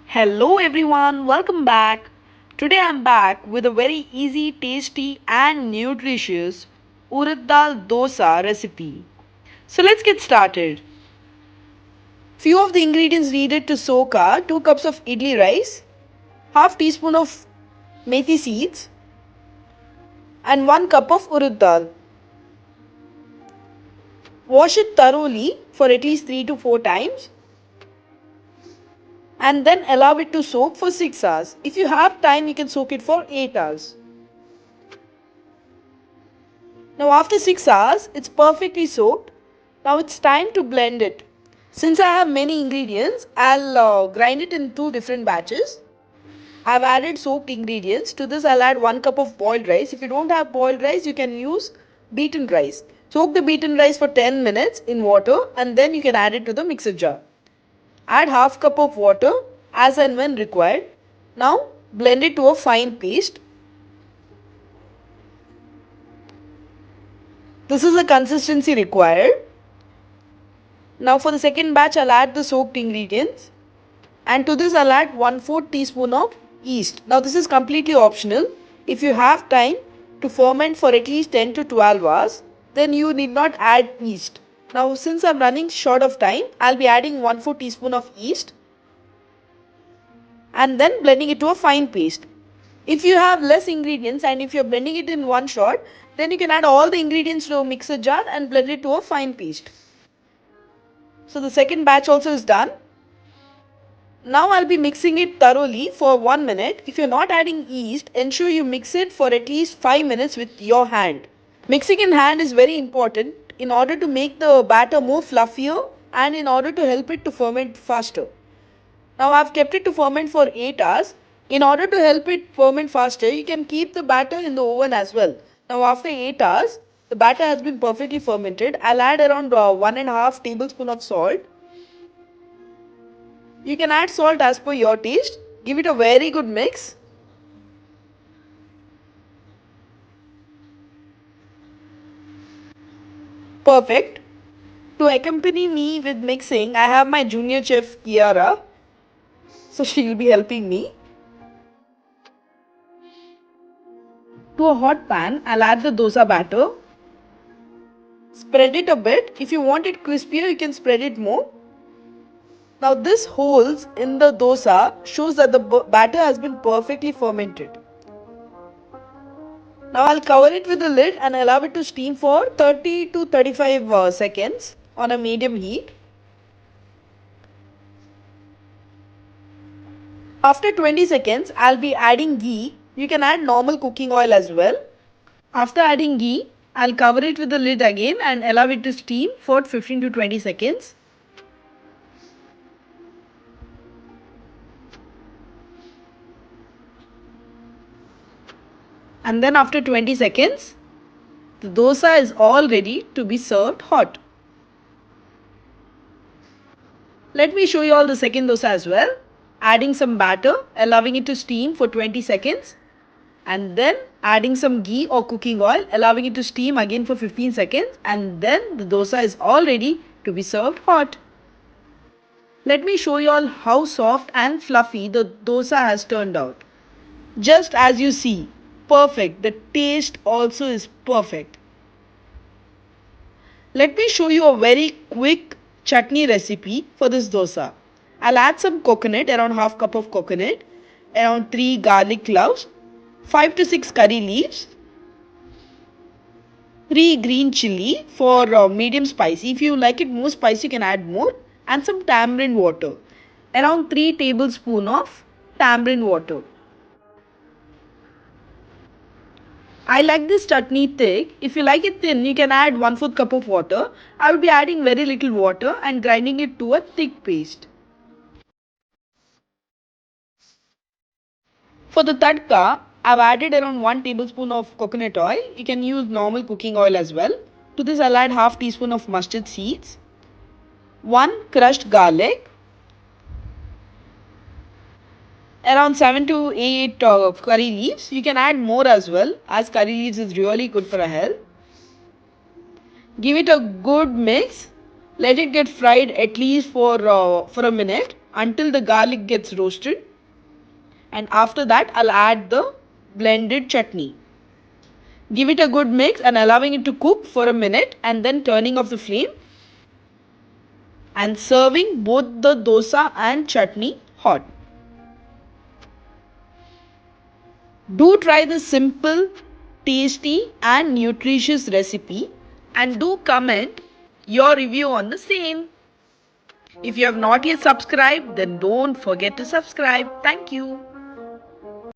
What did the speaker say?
Hello everyone, welcome back. Today I'm back with a very easy, tasty and nutritious urad dal dosa recipe. So let's get started. Few of the ingredients needed to soak are 2 cups of idli rice, half teaspoon of methi seeds and 1 cup of urad dal. Wash it thoroughly for at least 3 to 4 times and then allow it to soak for 6 hours. If you have time, you can soak it for 8 hours. Now after 6 hours, it's perfectly soaked. Now it's time to blend it. Since I have many ingredients, I'll grind it in 2 different batches. I've added soaked ingredients. To this I'll add 1 cup of boiled rice. If you don't have boiled rice, you can use beaten rice. Soak the beaten rice for 10 minutes in water and then you can add it to the mixer jar. Add half cup of water as and when required. Now blend it to a fine paste. This is the consistency required. Now for the second batch, I'll add the soaked ingredients. And to this, I'll add 1/4 teaspoon of yeast. Now this is completely optional. If you have time to ferment for at least 10 to 12 hours, then you need not add yeast. Now since I'm running short of time, I'll be adding 1/4 teaspoon of yeast and then blending it to a fine paste. If you have less ingredients and if you're blending it in one shot, then you can add all the ingredients to a mixer jar and blend it to a fine paste. So the second batch also is done. Now I'll be mixing it thoroughly for 1 minute. If you're not adding yeast, ensure you mix it for at least 5 minutes with your hand. Mixing in hand is very important in order to make the batter more fluffier and in order to help it to ferment faster. Now I've kept it to ferment for 8 hours. In order to help it ferment faster, you can keep the batter in the oven as well. Now after 8 hours, the batter has been perfectly fermented. I'll add around 1.5 tablespoon of salt. You can add salt as per your taste. Give it a very good mix. Perfect. To accompany me with mixing, I have my junior chef Kiara. So she'll be helping me. To a hot pan, I'll add the dosa batter. Spread it a bit. If you want it crispier, you can spread it more. Now this holes in the dosa shows that the batter has been perfectly fermented. Now I'll cover it with a lid and allow it to steam for 30 to 35 seconds on a medium heat. After 20 seconds, I'll be adding ghee. You can add normal cooking oil as well. After adding ghee, I'll cover it with the lid again and allow it to steam for 15 to 20 seconds. And then after 20 seconds, the dosa is all ready to be served hot. Let me show you all the second dosa as well. Adding some batter, allowing it to steam for 20 seconds. And then adding some ghee or cooking oil, allowing it to steam again for 15 seconds. And then the dosa is all ready to be served hot. Let me show you all how soft and fluffy the dosa has turned out. Just as you see, perfect. The taste also is perfect. Let me show you a very quick chutney recipe for this dosa. I'll add some coconut, around half cup of coconut, around 3 garlic cloves, 5 to 6 curry leaves, 3 green chili for medium spicy. If you like it more spicy, you can add more, and some tamarind water, around 3 tablespoons of tamarind water. I like this chutney thick. If you like it thin, you can add 1/4 cup of water. I will be adding very little water and grinding it to a thick paste. For the tadka, I've added around 1 tablespoon of coconut oil. You can use normal cooking oil as well. To this, I'll add half teaspoon of mustard seeds, 1 crushed garlic, around 7 to 8 curry leaves. You can add more as well, as curry leaves is really good for our health. Give it a good mix. Let it get fried at least for a minute. until the garlic gets roasted. And after that, I'll add the blended chutney. Give it a good mix and allowing it to cook for a minute and then turning off the flame and serving both the dosa and chutney hot. Do try this simple, tasty and nutritious recipe and do comment your review on the same. If you have not yet subscribed, then don't forget to subscribe. Thank you.